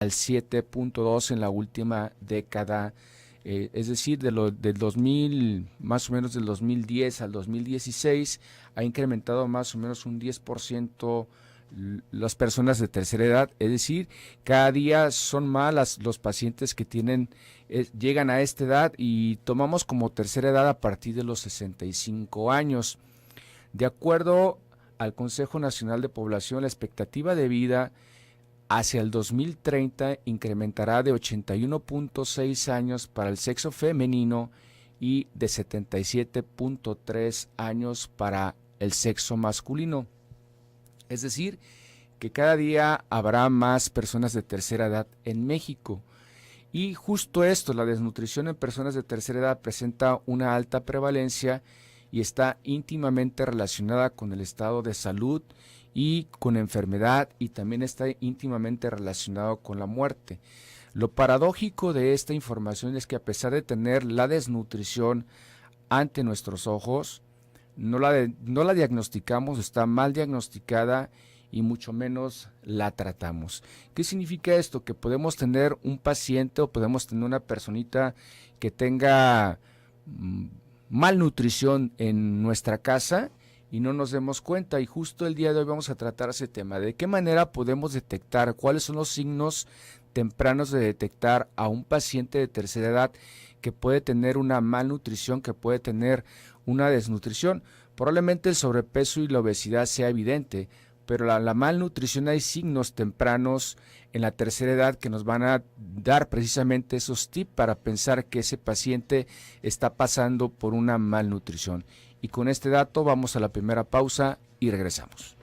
al 7.2 en la última década, es decir, del 2000, más o menos del 2010 al 2016, ha incrementado más o menos un 10% las personas de tercera edad, es decir, cada día son más los pacientes que llegan a esta edad y tomamos como tercera edad a partir de los 65 años. De acuerdo al Consejo Nacional de Población, la expectativa de vida hacia el 2030 incrementará de 81.6 años para el sexo femenino y de 77.3 años para el sexo masculino. Es decir, que cada día habrá más personas de tercera edad en México. Y justo esto, la desnutrición en personas de tercera edad presenta una alta prevalencia y está íntimamente relacionada con el estado de salud y con enfermedad, y también está íntimamente relacionado con la muerte. Lo paradójico de esta información es que, a pesar de tener la desnutrición ante nuestros ojos, no la diagnosticamos, está mal diagnosticada y mucho menos la tratamos. ¿Qué significa esto? Que podemos tener un paciente o podemos tener una personita que tenga malnutrición en nuestra casa y no nos demos cuenta, y justo el día de hoy vamos a tratar ese tema. ¿De qué manera podemos detectar? ¿Cuáles son los signos tempranos de detectar a un paciente de tercera edad que puede tener una malnutrición, que puede tener una desnutrición? Probablemente el sobrepeso y la obesidad sea evidente, pero la malnutrición, hay signos tempranos en la tercera edad que nos van a dar precisamente esos tips para pensar que ese paciente está pasando por una malnutrición. Y con este dato vamos a la primera pausa y regresamos.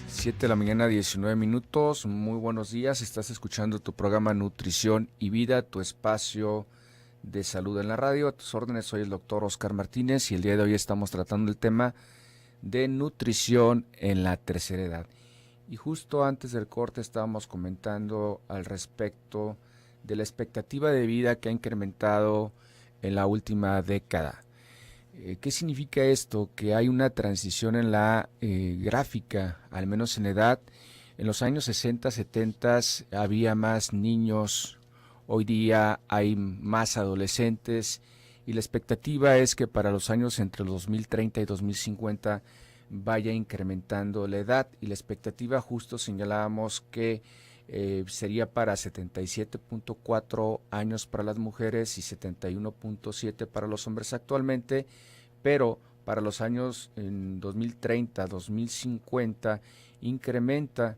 Siete de la mañana, 19 minutos. Muy buenos días. Estás escuchando tu programa Nutrición y Vida, tu espacio de salud en la radio. A tus órdenes, soy el doctor Oscar Martínez y el día de hoy estamos tratando el tema de nutrición en la tercera edad. Y justo antes del corte estábamos comentando al respecto de la expectativa de vida que ha incrementado en la última década. ¿Qué significa esto? Que hay una transición en la gráfica, al menos en edad. En los años 60, 70 había más niños, hoy día hay más adolescentes, y la expectativa es que para los años entre los 2030 y 2050 vaya incrementando la edad, y la expectativa, justo señalábamos que sería para 77.4 años para las mujeres y 71.7 para los hombres actualmente, pero para los años en 2030, 2050 incrementa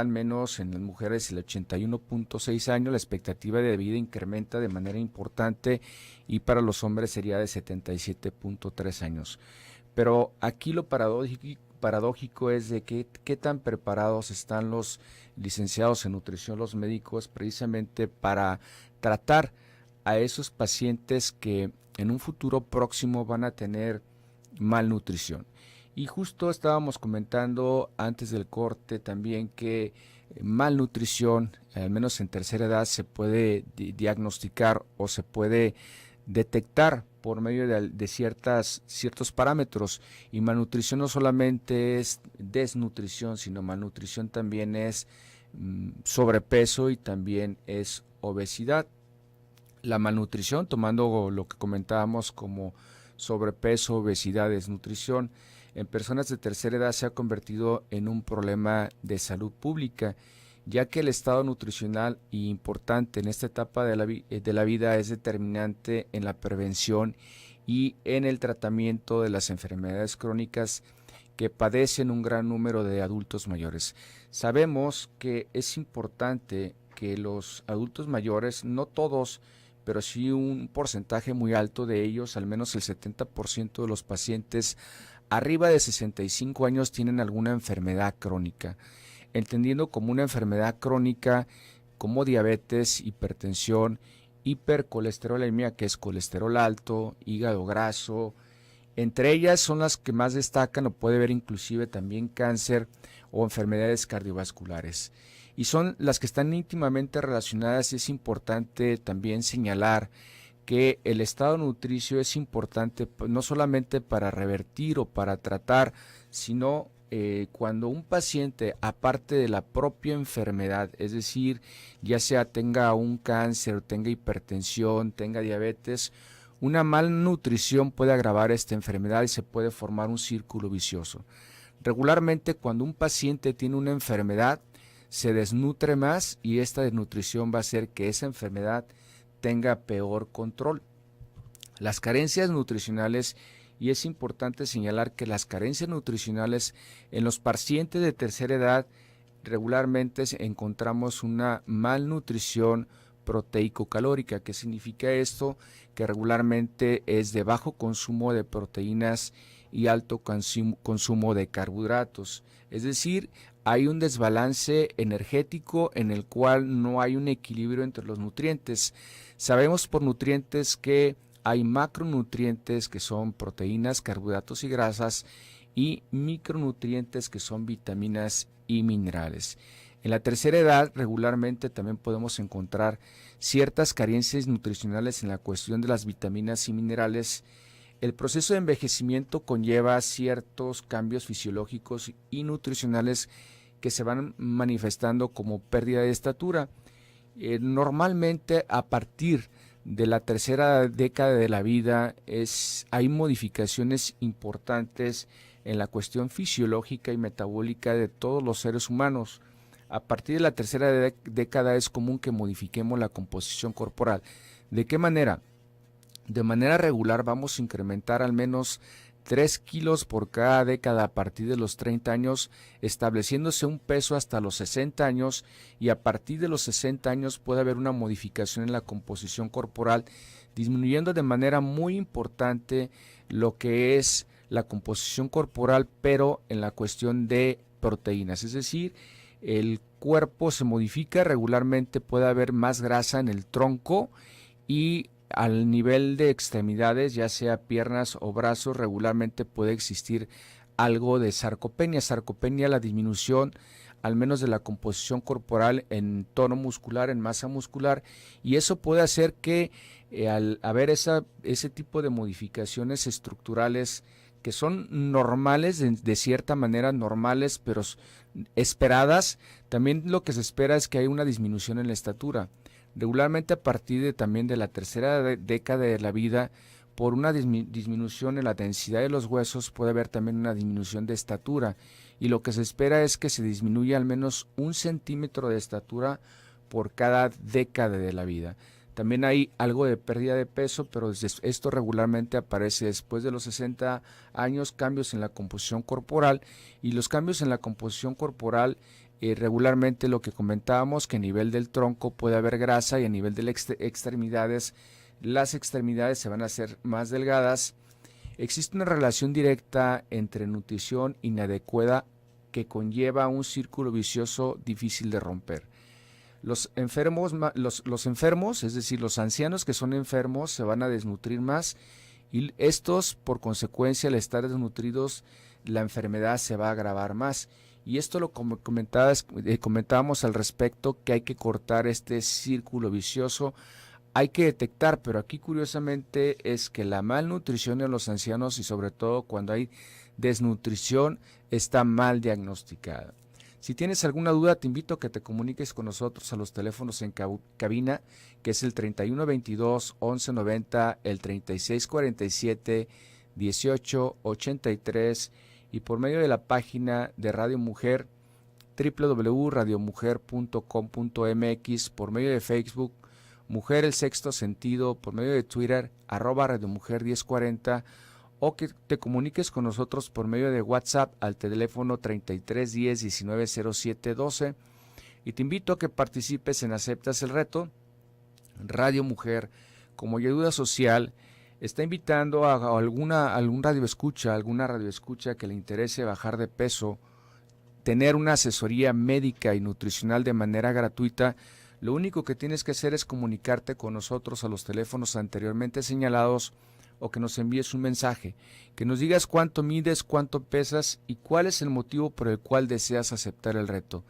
al menos en las mujeres el 81.6 años, la expectativa de vida incrementa de manera importante, y para los hombres sería de 77.3 años. Pero aquí lo paradójico es de qué tan preparados están los licenciados en nutrición, los médicos, precisamente para tratar a esos pacientes que en un futuro próximo van a tener malnutrición. Y justo estábamos comentando antes del corte también que malnutrición, al menos en tercera edad, se puede diagnosticar o se puede detectar por medio de ciertos parámetros. Y malnutrición no solamente es desnutrición, sino malnutrición también es sobrepeso y también es obesidad. La malnutrición, tomando lo que comentábamos como sobrepeso, obesidad, desnutrición, en personas de tercera edad se ha convertido en un problema de salud pública, ya que el estado nutricional importante en esta etapa de la vida es determinante en la prevención y en el tratamiento de las enfermedades crónicas que padecen un gran número de adultos mayores. Sabemos que es importante que los adultos mayores, no todos, pero sí un porcentaje muy alto de ellos, al menos el 70% de los pacientes arriba de 65 años tienen alguna enfermedad crónica, entendiendo como una enfermedad crónica como diabetes, hipertensión, hipercolesterolemia, que es colesterol alto, hígado graso, Entre ellas son las que más destacan, o puede haber inclusive también cáncer o enfermedades cardiovasculares. Y son las que están íntimamente relacionadas, y es importante también señalar que el estado nutricio es importante no solamente para revertir o para tratar, sino cuando un paciente, aparte de la propia enfermedad, es decir, ya sea tenga un cáncer, tenga hipertensión, tenga diabetes, una malnutrición puede agravar esta enfermedad y se puede formar un círculo vicioso. Regularmente, cuando un paciente tiene una enfermedad, se desnutre más, y esta desnutrición va a hacer que esa enfermedad tenga peor control. Las carencias nutricionales, y es importante señalar que las carencias nutricionales en los pacientes de tercera edad regularmente encontramos una malnutrición proteico-calórica. ¿Qué significa esto? Que regularmente es de bajo consumo de proteínas y alto consumo de carbohidratos. Es decir, hay un desbalance energético en el cual no hay un equilibrio entre los nutrientes. Sabemos por nutrientes que hay macronutrientes, que son proteínas, carbohidratos y grasas, y micronutrientes, que son vitaminas y minerales. En la tercera edad regularmente también podemos encontrar ciertas carencias nutricionales en la cuestión de las vitaminas y minerales. El proceso de envejecimiento conlleva ciertos cambios fisiológicos y nutricionales que se van manifestando como pérdida de estatura. Normalmente a partir de la tercera década de la vida hay modificaciones importantes en la cuestión fisiológica y metabólica de todos los seres humanos. A partir de la tercera década es común que modifiquemos la composición corporal. ¿De qué manera? De manera regular vamos a incrementar al menos 3 kilos por cada década a partir de los 30 años, estableciéndose un peso hasta los 60 años, y a partir de los 60 años puede haber una modificación en la composición corporal, disminuyendo de manera muy importante lo que es la composición corporal, pero en la cuestión de proteínas, es decir, el cuerpo se modifica, regularmente puede haber más grasa en el tronco, y al nivel de extremidades, ya sea piernas o brazos, regularmente puede existir algo de sarcopenia. Sarcopenia, la disminución al menos de la composición corporal en tono muscular, en masa muscular, y eso puede hacer que al haber ese tipo de modificaciones estructurales que son normales, de cierta manera normales, pero esperadas, también lo que se espera es que haya una disminución en la estatura. Regularmente a partir también de la tercera década de la vida, por una disminución en la densidad de los huesos, puede haber también una disminución de estatura, y lo que se espera es que se disminuya al menos 1 centímetro de estatura por cada década de la vida. También hay algo de pérdida de peso, pero esto regularmente aparece después de los 60 años, cambios en la composición corporal, y los cambios en la composición corporal regularmente lo que comentábamos, que a nivel del tronco puede haber grasa, y a nivel de las extremidades se van a hacer más delgadas. Existe una relación directa entre nutrición inadecuada que conlleva un círculo vicioso difícil de romper. Los enfermos, es decir, los ancianos que son enfermos, se van a desnutrir más, y estos, por consecuencia, al estar desnutridos, la enfermedad se va a agravar más. Y esto lo comentábamos al respecto, que hay que cortar este círculo vicioso, hay que detectar, pero aquí curiosamente es que la malnutrición en los ancianos, y sobre todo cuando hay desnutrición, está mal diagnosticada. Si tienes alguna duda, te invito a que te comuniques con nosotros a los teléfonos en cabina, que es el 3122 1190, el 3647 1883, y por medio de la página de Radio Mujer, www.radiomujer.com.mx, por medio de Facebook, Mujer el Sexto Sentido, por medio de Twitter, @Radio Mujer 1040, o que te comuniques con nosotros por medio de WhatsApp al teléfono 3310 1907 12, y te invito a que participes en Aceptas el Reto. Radio Mujer, como ayuda social, está invitando a alguna radioescucha que le interese bajar de peso, tener una asesoría médica y nutricional de manera gratuita. Lo único que tienes que hacer es comunicarte con nosotros a los teléfonos anteriormente señalados, o que nos envíes un mensaje, que nos digas cuánto mides, cuánto pesas y cuál es el motivo por el cual deseas aceptar el reto.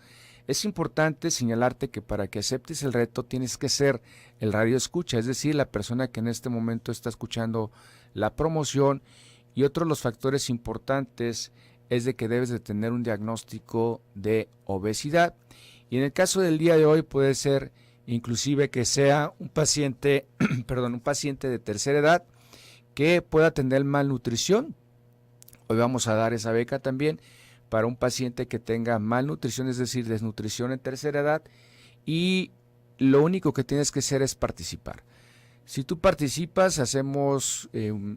Es importante señalarte que para que aceptes el reto tienes que ser el radio escucha, es decir, la persona que en este momento está escuchando la promoción. Y otro de los factores importantes es de que debes de tener un diagnóstico de obesidad. Y en el caso del día de hoy puede ser inclusive que sea un paciente, un paciente de tercera edad que pueda tener malnutrición. Hoy vamos a dar esa beca también para un paciente que tenga malnutrición, es decir, desnutrición en tercera edad, y lo único que tienes que hacer es participar. Si tú participas, hacemos,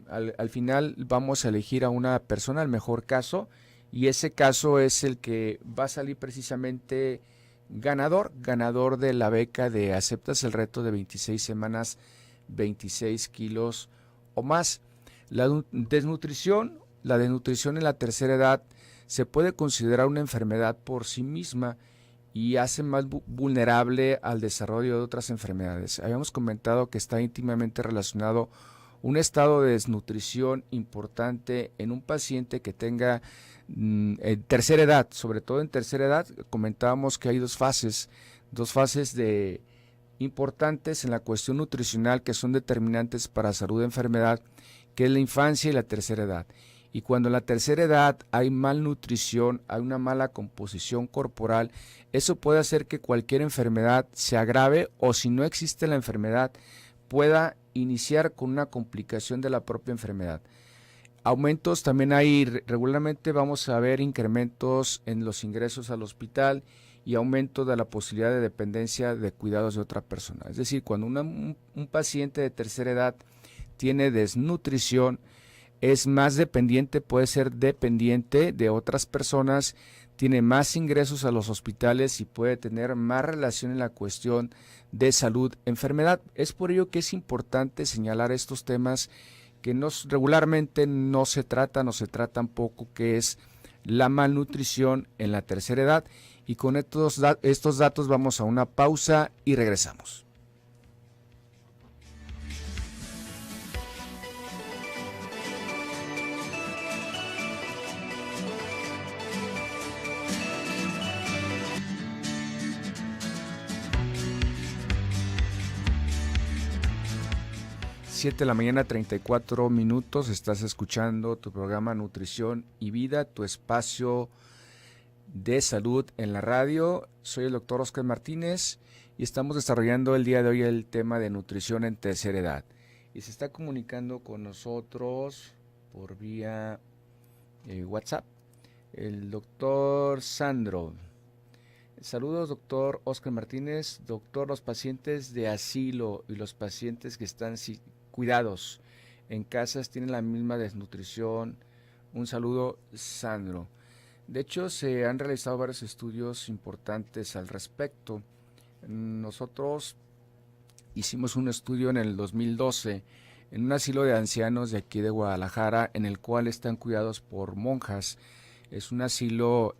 al final vamos a elegir a una persona, al mejor caso, y ese caso es el que va a salir precisamente ganador de la beca de Aceptas el Reto de 26 semanas, 26 kilos o más. La desnutrición en la tercera edad se puede considerar una enfermedad por sí misma y hace más vulnerable al desarrollo de otras enfermedades. Habíamos comentado que está íntimamente relacionado un estado de desnutrición importante en un paciente que tenga en tercera edad, sobre todo en tercera edad. Comentábamos que hay dos fases importantes en la cuestión nutricional que son determinantes para salud de enfermedad, que es la infancia y la tercera edad. Y cuando en la tercera edad hay malnutrición, hay una mala composición corporal, eso puede hacer que cualquier enfermedad se agrave, o si no existe la enfermedad, pueda iniciar con una complicación de la propia enfermedad. Aumentos también hay, regularmente vamos a ver incrementos en los ingresos al hospital y aumento de la posibilidad de dependencia de cuidados de otra persona. Es decir, cuando un paciente de tercera edad tiene desnutrición, es más dependiente, puede ser dependiente de otras personas, tiene más ingresos a los hospitales y puede tener más relación en la cuestión de salud, enfermedad. Es por ello que es importante señalar estos temas que regularmente no se tratan poco, que es la malnutrición en la tercera edad. Y con estos datos vamos a una pausa y regresamos. 7 de la mañana, 34 minutos. Estás escuchando tu programa Nutrición y Vida, tu espacio de salud en la radio. Soy el doctor Oscar Martínez y estamos desarrollando el día de hoy el tema de nutrición en tercera edad. Y se está comunicando con nosotros por vía WhatsApp el doctor Sandro. Saludos, doctor Oscar Martínez. Doctor, los pacientes de asilo y los pacientes que están cuidados en casas tienen la misma desnutrición. Un saludo, Sandro. De hecho, se han realizado varios estudios importantes al respecto. Nosotros hicimos un estudio en el 2012 en un asilo de ancianos de aquí de Guadalajara, en el cual están cuidados por monjas. Es un asilo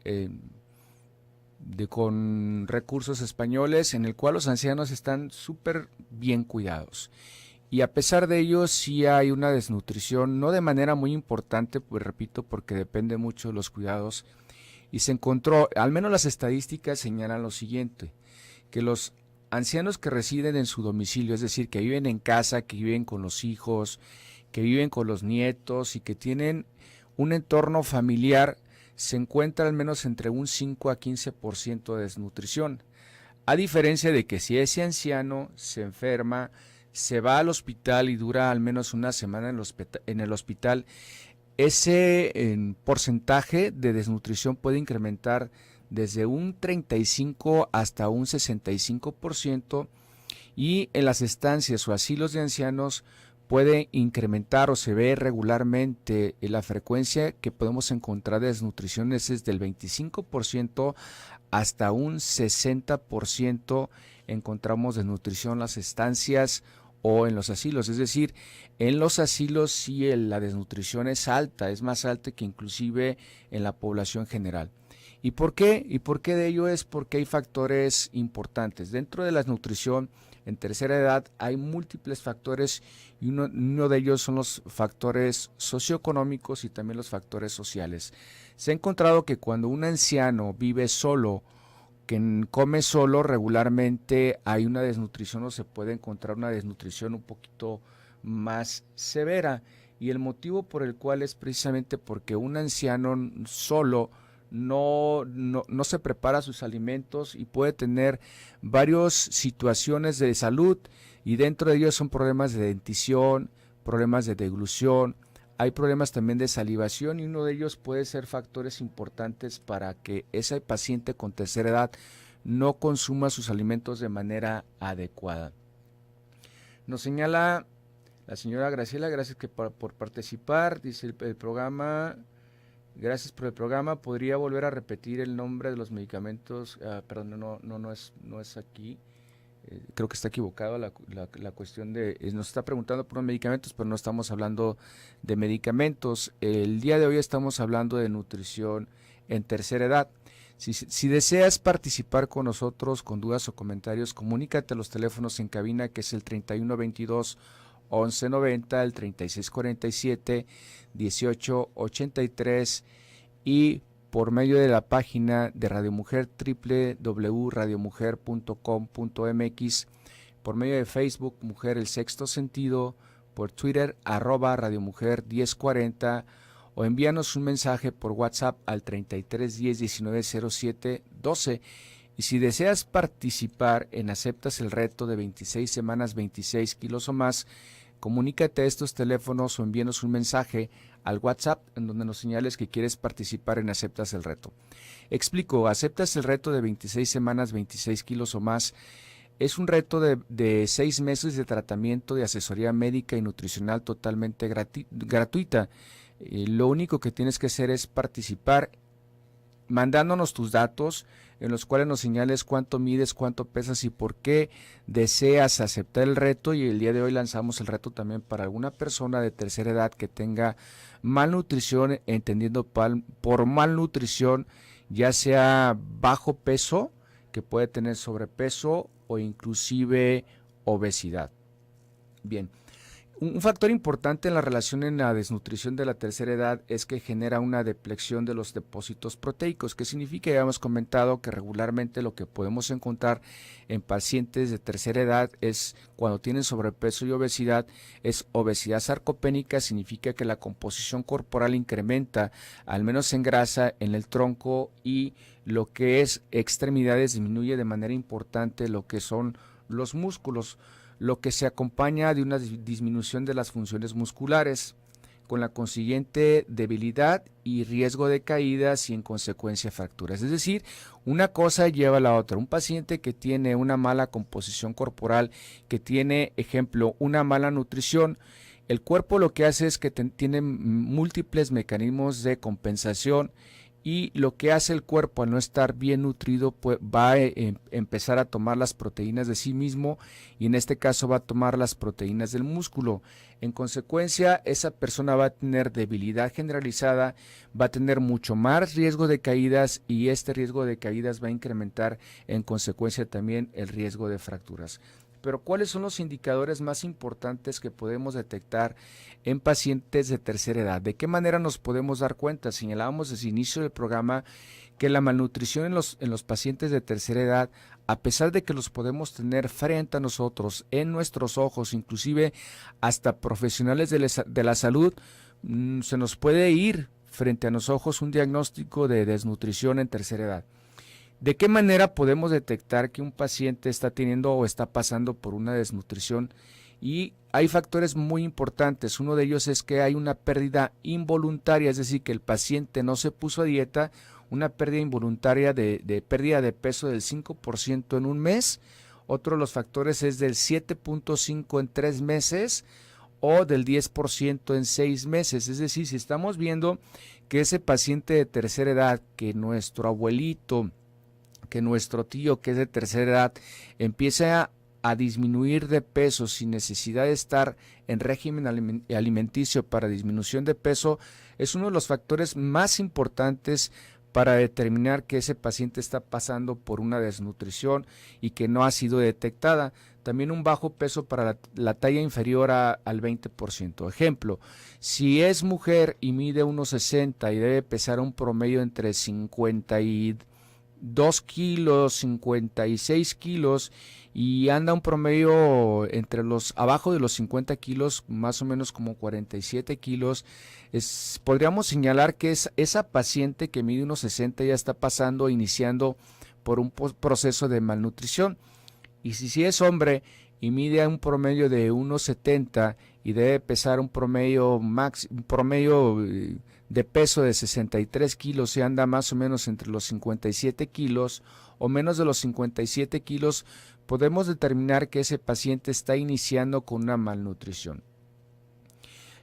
con recursos españoles, en el cual los ancianos están súper bien cuidados. Y a pesar de ello, sí hay una desnutrición, no de manera muy importante, pues repito, porque depende mucho de los cuidados. Y se encontró, al menos las estadísticas señalan lo siguiente, que los ancianos que residen en su domicilio, es decir, que viven en casa, que viven con los hijos, que viven con los nietos y que tienen un entorno familiar, se encuentra al menos entre un 5 a 15% de desnutrición. A diferencia de que si ese anciano se enferma, se va al hospital y dura al menos una semana en el hospital, ese porcentaje de desnutrición puede incrementar desde un 35 hasta un 65%, y en las estancias o asilos de ancianos puede incrementar o se ve regularmente la frecuencia que podemos encontrar de desnutrición es desde el 25% hasta un 60% encontramos desnutrición en las estancias o en los asilos. Es decir, en los asilos sí la desnutrición es alta, es más alta que inclusive en la población general. ¿Y por qué? ¿Y por qué de ello? Es porque hay factores importantes. Dentro de la nutrición en tercera edad hay múltiples factores y uno de ellos son los factores socioeconómicos y también los factores sociales. Se ha encontrado que cuando un anciano vive solo, que come solo, regularmente hay una desnutrición o se puede encontrar una desnutrición un poquito más severa. Y el motivo por el cual es precisamente porque un anciano solo no se prepara sus alimentos y puede tener varias situaciones de salud, y dentro de ellos son problemas de dentición, problemas de deglución, hay problemas también de salivación, y uno de ellos puede ser factores importantes para que ese paciente con tercera edad no consuma sus alimentos de manera adecuada. Nos señala la señora Graciela, gracias por participar, dice el programa. Gracias por el programa. ¿Podría volver a repetir el nombre de los medicamentos? Perdón, no es aquí. Creo que está equivocado la cuestión de... nos está preguntando por los medicamentos, pero no estamos hablando de medicamentos. El día de hoy estamos hablando de nutrición en tercera edad. Si deseas participar con nosotros con dudas o comentarios, comunícate a los teléfonos en cabina, que es el 3122 1190, el 3647 1883, y por medio de la página de Radio Mujer, www.radiomujer.com.mx, por medio de Facebook Mujer el Sexto Sentido, por Twitter @Radio Mujer 1040, o envíanos un mensaje por WhatsApp al 3310 1907 12. Y si deseas participar en Aceptas el Reto de 26 semanas, 26 kilos o más, comunícate a estos teléfonos o envíanos un mensaje al WhatsApp en donde nos señales que quieres participar en Aceptas el Reto. Explico, Aceptas el Reto de 26 semanas, 26 kilos o más. Es un reto de 6 meses de tratamiento de asesoría médica y nutricional totalmente gratuita. Lo único que tienes que hacer es participar mandándonos tus datos, en los cuales nos señales cuánto mides, cuánto pesas y por qué deseas aceptar el reto. Y el día de hoy lanzamos el reto también para alguna persona de tercera edad que tenga malnutrición, entendiendo por malnutrición ya sea bajo peso, que puede tener sobrepeso o inclusive obesidad. Bien. Un factor importante en la relación en la desnutrición de la tercera edad es que genera una depleción de los depósitos proteicos, que significa, ya hemos comentado, que regularmente lo que podemos encontrar en pacientes de tercera edad es cuando tienen sobrepeso y obesidad, es obesidad sarcopénica, significa que la composición corporal incrementa, al menos en grasa, en el tronco, y lo que es extremidades disminuye de manera importante lo que son los músculos, lo que se acompaña de una disminución de las funciones musculares, con la consiguiente debilidad y riesgo de caídas y en consecuencia fracturas. Es decir, una cosa lleva a la otra. Un paciente que tiene una mala composición corporal, que tiene, ejemplo, una mala nutrición, el cuerpo lo que hace es que tiene múltiples mecanismos de compensación, y lo que hace el cuerpo al no estar bien nutrido, pues va a empezar a tomar las proteínas de sí mismo, y en este caso va a tomar las proteínas del músculo. En consecuencia, esa persona va a tener debilidad generalizada, va a tener mucho más riesgo de caídas, y este riesgo de caídas va a incrementar en consecuencia también el riesgo de fracturas. Pero ¿cuáles son los indicadores más importantes que podemos detectar en pacientes de tercera edad? ¿De qué manera nos podemos dar cuenta? Señalábamos desde el inicio del programa que la malnutrición en los pacientes de tercera edad, a pesar de que los podemos tener frente a nosotros, en nuestros ojos, inclusive hasta profesionales de la salud, se nos puede ir frente a los ojos un diagnóstico de desnutrición en tercera edad. ¿De qué manera podemos detectar que un paciente está teniendo o está pasando por una desnutrición? Y hay factores muy importantes. Uno de ellos es que hay una pérdida involuntaria, es decir, que el paciente no se puso a dieta, una pérdida involuntaria de pérdida de peso del 5% en un mes. Otro de los factores es del 7.5% en 3 meses o del 10% en 6 meses. Es decir, si estamos viendo que ese paciente de tercera edad, que nuestro abuelito, que nuestro tío que es de tercera edad empieza a disminuir de peso sin necesidad de estar en régimen alimenticio para disminución de peso, es uno de los factores más importantes para determinar que ese paciente está pasando por una desnutrición y que no ha sido detectada. También un bajo peso para la talla inferior al 20%. Ejemplo, si es mujer y mide 1,60 y debe pesar un promedio entre 52 kilos, 56 kilos y anda un promedio entre abajo de los 50 kilos, más o menos como 47 kilos, podríamos señalar que esa paciente que mide 1,60 ya está iniciando por un proceso de malnutrición. Y si es hombre y mide un promedio de 1,70 y debe pesar un promedio de peso de 63 kilos y anda más o menos entre los 57 kilos o menos de los 57 kilos, podemos determinar que ese paciente está iniciando con una malnutrición.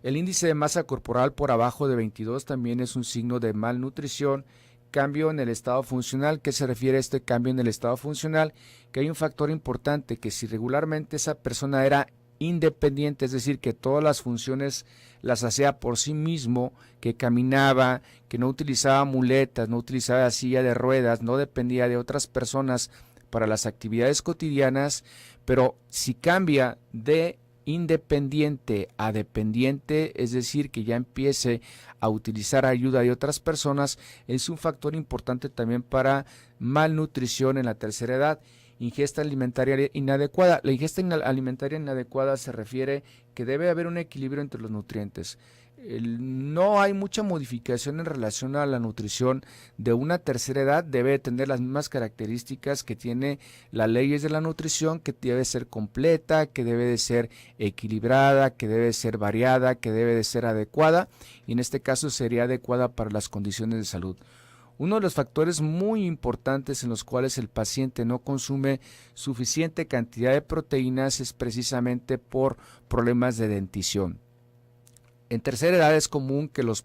El índice de masa corporal por abajo de 22 también es un signo de malnutrición. Cambio en el estado funcional. ¿Qué se refiere a este cambio en el estado funcional? Que hay un factor importante, que si regularmente esa persona era independiente, es decir, que todas las funciones las hacía por sí mismo, que caminaba, que no utilizaba muletas, no utilizaba silla de ruedas, no dependía de otras personas para las actividades cotidianas, pero si cambia de independiente a dependiente, es decir, que ya empiece a utilizar ayuda de otras personas, es un factor importante también para malnutrición en la tercera edad. Ingesta alimentaria inadecuada. La ingesta alimentaria inadecuada se refiere que debe haber un equilibrio entre los nutrientes. No hay mucha modificación en relación a la nutrición de una tercera edad, debe tener las mismas características que tiene las leyes de la nutrición, que debe ser completa, que debe de ser equilibrada, que debe ser variada, que debe de ser adecuada, y en este caso sería adecuada para las condiciones de salud. Uno de los factores muy importantes en los cuales el paciente no consume suficiente cantidad de proteínas es precisamente por problemas de dentición. En tercera edad es común que los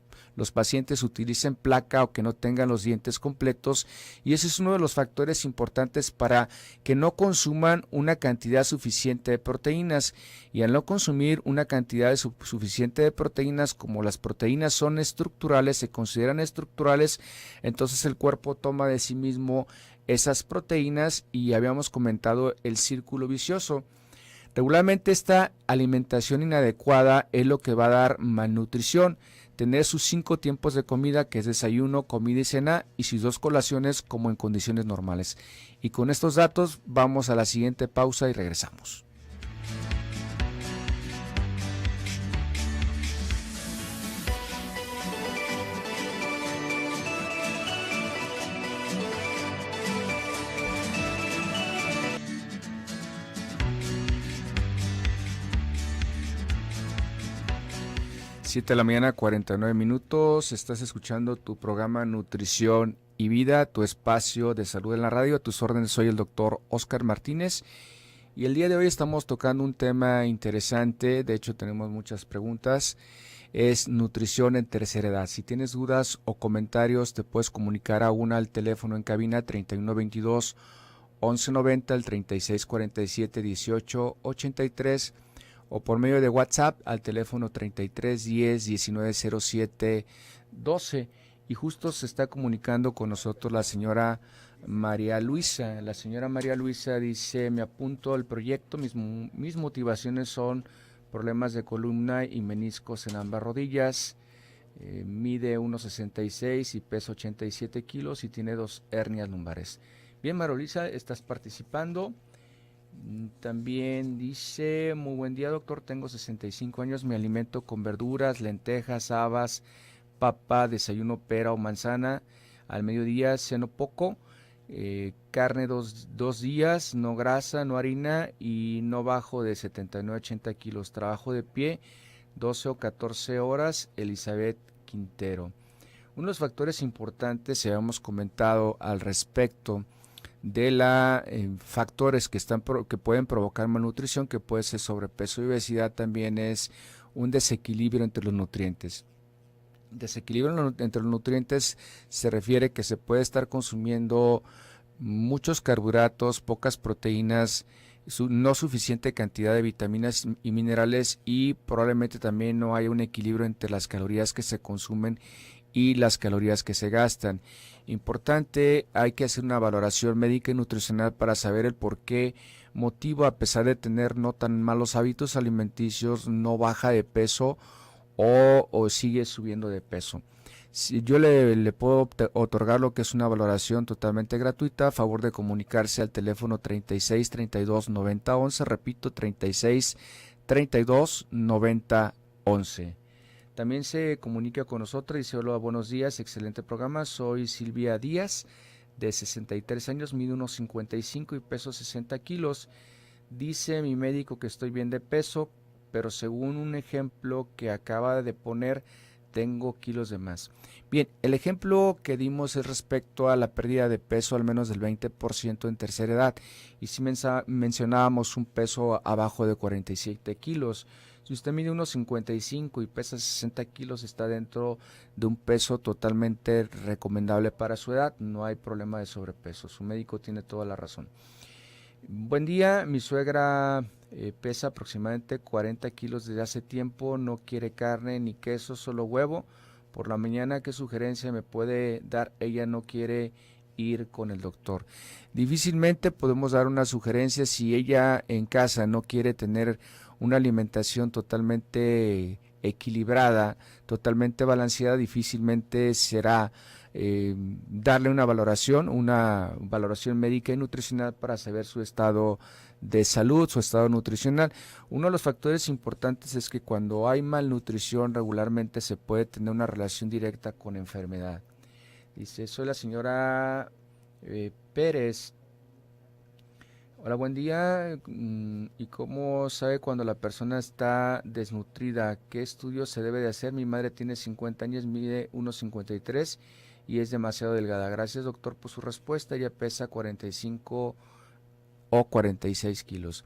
pacientes utilicen placa o que no tengan los dientes completos, y ese es uno de los factores importantes para que no consuman una cantidad suficiente de proteínas. Y al no consumir una cantidad suficiente de proteínas, como las proteínas son estructurales, se consideran estructurales, entonces el cuerpo toma de sí mismo esas proteínas y habíamos comentado el círculo vicioso. Regularmente esta alimentación inadecuada es lo que va a dar malnutrición. Tener sus 5 tiempos de comida, que es desayuno, comida y cena, y sus 2 colaciones como en condiciones normales. Y con estos datos vamos a la siguiente pausa y regresamos. Siete de la mañana, 49 minutos. Estás escuchando tu programa Nutrición y Vida, tu espacio de salud en la radio. A tus órdenes, soy el doctor Oscar Martínez. Y el día de hoy estamos tocando un tema interesante. De hecho, tenemos muchas preguntas. Es nutrición en tercera edad. Si tienes dudas o comentarios, te puedes comunicar al teléfono en cabina 3122 1190, al 3647 1883. O por medio de WhatsApp al teléfono 3310 1907 12. Y justo se está comunicando con nosotros la señora María Luisa. La señora María Luisa dice: me apunto al proyecto, mis motivaciones son problemas de columna y meniscos en ambas rodillas. Mide 1,66 y pesa 87 kilos y tiene 2 hernias lumbares. Bien, María Luisa, estás participando. También dice: muy buen día, doctor, tengo 65 años, me alimento con verduras, lentejas, habas, papa, desayuno pera o manzana, al mediodía ceno poco, carne 2 días, no grasa, no harina y no bajo de 79 a 80 kilos, trabajo de pie 12 o 14 horas, Elizabeth Quintero. Uno de los factores importantes, habíamos comentado al respecto de factores que pueden provocar malnutrición, que puede ser sobrepeso y obesidad, también es un desequilibrio entre los nutrientes. Desequilibrio entre los nutrientes se refiere que se puede estar consumiendo muchos carbohidratos, pocas proteínas, no suficiente cantidad de vitaminas y minerales, y probablemente también no haya un equilibrio entre las calorías que se consumen y las calorías que se gastan. Importante, hay que hacer una valoración médica y nutricional para saber el por qué motivo, a pesar de tener no tan malos hábitos alimenticios, no baja de peso o sigue subiendo de peso. Si yo le puedo otorgar lo que es una valoración totalmente gratuita, a favor de comunicarse al teléfono 36 32 90 11, repito, 36 32 90 11. También se comunica con nosotros y dice: hola, buenos días, excelente programa, soy Silvia Díaz, de 63 años, mido unos 55 y peso 60 kilos. Dice mi médico que estoy bien de peso, pero según un ejemplo que acaba de poner, tengo kilos de más. Bien, el ejemplo que dimos es respecto a la pérdida de peso al menos del 20% en tercera edad, y si mencionábamos un peso abajo de 47 kilos. Si usted mide unos 55 y pesa 60 kilos, está dentro de un peso totalmente recomendable para su edad, no hay problema de sobrepeso, su médico tiene toda la razón. Buen día, mi suegra pesa aproximadamente 40 kilos desde hace tiempo, no quiere carne ni queso, solo huevo. Por la mañana, ¿qué sugerencia me puede dar? Ella no quiere ir con el doctor. Difícilmente podemos dar una sugerencia si ella en casa no quiere tener una alimentación totalmente equilibrada, totalmente balanceada. Difícilmente será darle una valoración médica y nutricional para saber su estado de salud, su estado nutricional. Uno de los factores importantes es que cuando hay malnutrición regularmente se puede tener una relación directa con enfermedad. Dice: soy la señora Pérez. Hola, buen día. ¿Y cómo sabe cuando la persona está desnutrida? ¿Qué estudio se debe de hacer? Mi madre tiene 50 años, mide 1,53 y es demasiado delgada. Gracias, doctor, por su respuesta. Ella pesa 45 o 46 kilos.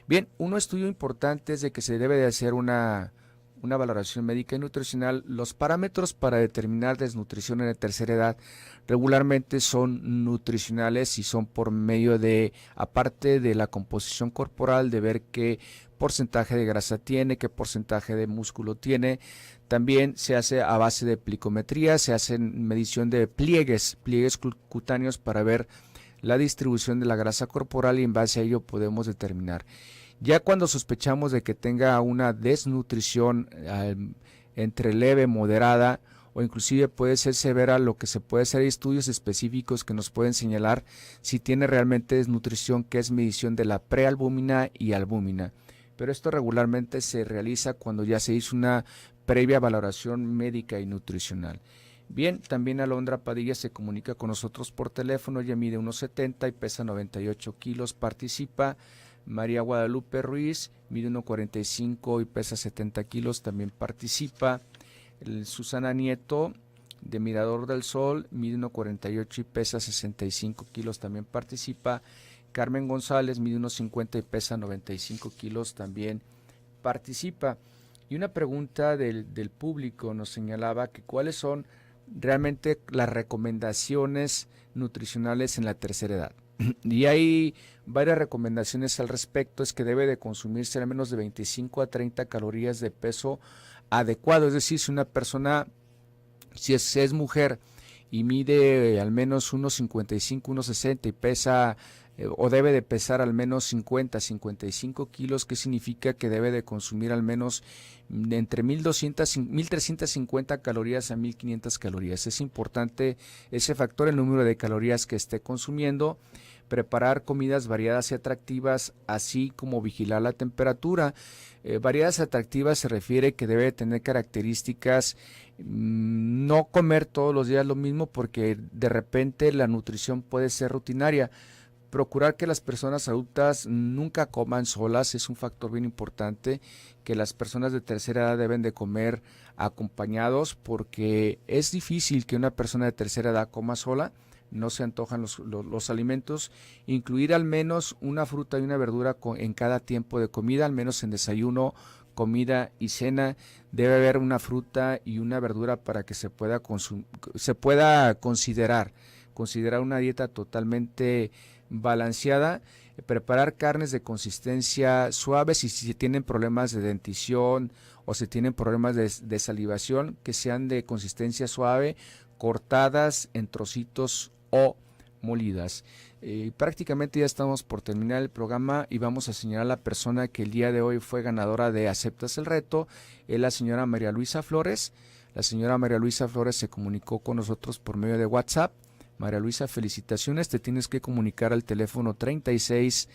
Bien, un estudio importante es de que se debe de hacer una valoración médica y nutricional. Los parámetros para determinar desnutrición en la tercera edad regularmente son nutricionales y son por medio de, aparte de la composición corporal, de ver qué porcentaje de grasa tiene, qué porcentaje de músculo tiene. También se hace a base de plicometría, se hace medición de pliegues cutáneos para ver la distribución de la grasa corporal, y en base a ello podemos determinar. Ya cuando sospechamos de que tenga una desnutrición entre leve, moderada o inclusive puede ser severa, lo que se puede hacer estudios específicos que nos pueden señalar si tiene realmente desnutrición, que es medición de la prealbúmina y albúmina. Pero esto regularmente se realiza cuando ya se hizo una previa valoración médica y nutricional. Bien, también Alondra Padilla se comunica con nosotros por teléfono. Ella mide 1,70 y pesa 98 kilos, participa. María Guadalupe Ruiz mide 1,45 y pesa 70 kilos, también participa. Susana Nieto, de Mirador del Sol, mide 1,48 y pesa 65 kilos, también participa. Carmen González mide 1,50 y pesa 95 kilos, también participa. Y una pregunta del público nos señalaba que cuáles son realmente las recomendaciones nutricionales en la tercera edad. Y hay varias recomendaciones al respecto. Es que debe de consumirse al menos de 25 a 30 calorías de peso adecuado, es decir, si una persona, si es mujer y mide al menos 1,55, 1,60 y pesa o debe de pesar al menos 50, 55 kilos, ¿qué significa? Que debe de consumir al menos entre 1,350 calorías a 1,500 calorías. Es importante ese factor, el número de calorías que esté consumiendo. Preparar comidas variadas y atractivas, así como vigilar la temperatura. Variadas y atractivas se refiere que debe tener características, no comer todos los días lo mismo, porque de repente la nutrición puede ser rutinaria. Procurar que las personas adultas nunca coman solas es un factor bien importante, que las personas de tercera edad deben de comer acompañados, porque es difícil que una persona de tercera edad coma sola. No se antojan los alimentos. Incluir al menos una fruta y una verdura en cada tiempo de comida, al menos en desayuno, comida y cena. Debe haber una fruta y una verdura para que se pueda considerar una dieta totalmente balanceada. preparar carnes de consistencia suave, si tienen problemas de dentición o si tienen problemas de salivación, que sean de consistencia suave, cortadas en trocitos o molidas. Prácticamente ya estamos por terminar el programa y vamos a señalar a la persona que el día de hoy fue ganadora de Aceptas el Reto, es la señora María Luisa Flores. La señora María Luisa Flores se comunicó con nosotros por medio de WhatsApp. María Luisa, felicitaciones, te tienes que comunicar al teléfono 36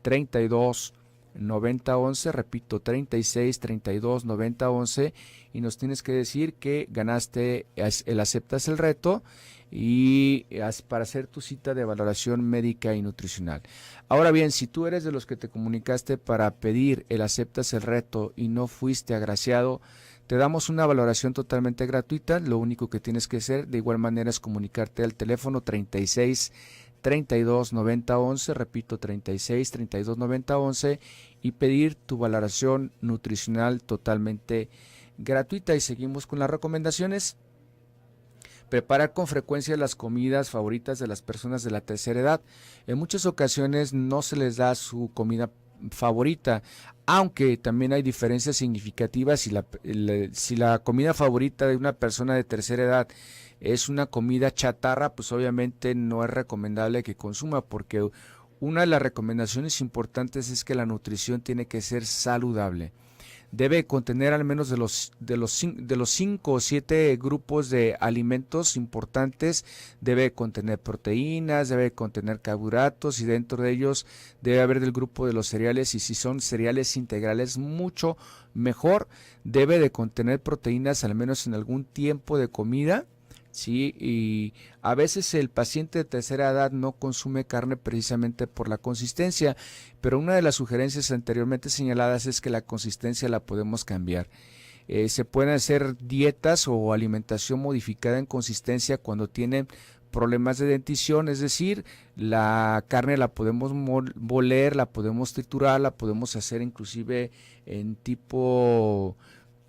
32 90 11, repito, 36 32 90 11, y nos tienes que decir que ganaste el Aceptas el Reto y para hacer tu cita de valoración médica y nutricional. Ahora bien, si tú eres de los que te comunicaste para pedir el Aceptas el Reto y no fuiste agraciado, te damos una valoración totalmente gratuita. Lo único que tienes que hacer de igual manera es comunicarte al teléfono 36 32 90 11, repito, 36 32 90 11, y pedir tu valoración nutricional totalmente gratuita. Y seguimos con las recomendaciones. Preparar con frecuencia las comidas favoritas de las personas de la tercera edad. En muchas ocasiones no se les da su comida favorita, aunque también hay diferencias significativas. Si la comida favorita de una persona de tercera edad es una comida chatarra, pues obviamente no es recomendable que consuma, porque una de las recomendaciones importantes es que la nutrición tiene que ser saludable. Debe contener al menos de los 5 o 7 grupos de alimentos importantes. Debe contener proteínas, debe contener carbohidratos, y dentro de ellos debe haber del grupo de los cereales, y si son cereales integrales mucho mejor. Debe de contener proteínas al menos en algún tiempo de comida. Sí, y a veces el paciente de tercera edad no consume carne precisamente por la consistencia, pero una de las sugerencias anteriormente señaladas es que la consistencia la podemos cambiar. Se pueden hacer dietas o alimentación modificada en consistencia cuando tienen problemas de dentición, es decir, la carne la podemos moler, la podemos triturar, la podemos hacer inclusive en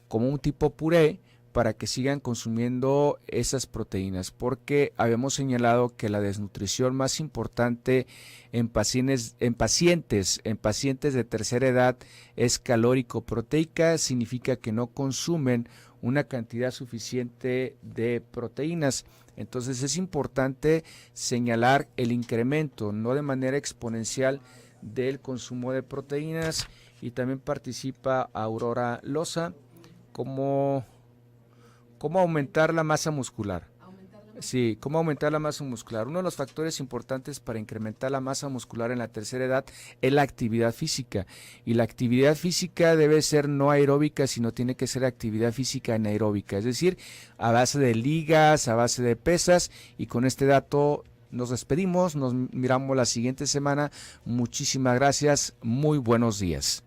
como un tipo puré, para que sigan consumiendo esas proteínas, porque habíamos señalado que la desnutrición más importante en pacientes de tercera edad es calórico-proteica. Significa que no consumen una cantidad suficiente de proteínas. Entonces es importante señalar el incremento, no de manera exponencial, del consumo de proteínas. Y también participa Aurora Loza como ¿cómo aumentar la masa muscular? Sí, ¿cómo aumentar la masa muscular? Uno de los factores importantes para incrementar la masa muscular en la tercera edad es la actividad física. Y la actividad física debe ser no aeróbica, sino tiene que ser actividad física anaeróbica. Es decir, a base de ligas, a base de pesas. Y con este dato nos despedimos, nos miramos la siguiente semana. Muchísimas gracias, muy buenos días.